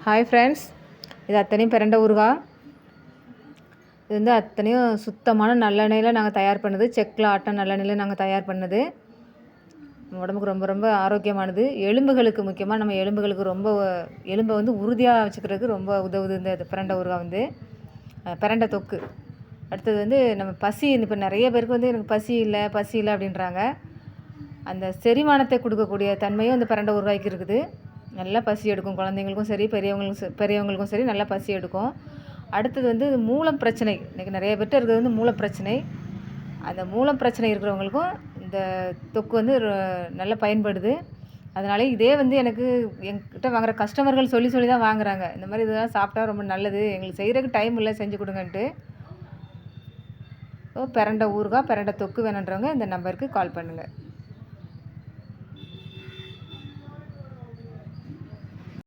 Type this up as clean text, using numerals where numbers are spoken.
Hi friends, இது அத்தனையும் பிரண்டை ஊறுகாய். இது வந்து அத்தனையும் சுத்தமான நல்லெண்ணெயில் நாங்கள் தயார் பண்ணது. செக்கில் ஆட்ட நல்லெண்ணெயில் நாங்கள் தயார் பண்ணது. உடம்புக்கு ரொம்ப ரொம்ப ஆரோக்கியமானது. எலும்புகளுக்கு முக்கியமாக நம்ம எலும்புகளுக்கு ரொம்ப எலும்பை வந்து உறுதியாக வச்சுக்கிறதுக்கு ரொம்ப உதவுது இந்த பிரண்டை ஊறுகாய் வந்து. பிரண்டை தொக்கு. அடுத்தது வந்து நம்ம பசி, இப்போ நிறைய பேருக்கு வந்து எனக்கு பசி இல்லை அப்படின்றாங்க. அந்த செரிமானத்தை கொடுக்கக்கூடிய தன்மையும் இந்த பிரண்டை ஊறுகாய்க்கு இருக்குது. நல்லா பசி எடுக்கும், குழந்தைங்களுக்கும் சரி பெரியவங்களுக்கும் சரி நல்லா பசி எடுக்கும். அடுத்தது வந்து மூலம் பிரச்சனை, இன்றைக்கி நிறைய பேர்கிட்ட இருக்கிறது வந்து மூல பிரச்சனை. அந்த மூலம் பிரச்சனை இருக்கிறவங்களுக்கும் இந்த தொக்கு வந்து நல்லா பயன்படுது. அதனால இதே வந்து எனக்கு என்கிட்ட வாங்குகிற கஸ்டமர்கள் சொல்லி தான் வாங்குகிறாங்க. இந்த மாதிரி இதெல்லாம் சாப்பிட்டா ரொம்ப நல்லது, எங்களுக்கு செய்கிறதுக்கு டைம் இல்லை, செஞ்சு கொடுங்கன்ட்டு. பிரண்டை ஊறுகாய், பிரண்டை தொக்கு வேணுன்றவங்க இந்த நம்பருக்கு கால் பண்ணுங்கள்.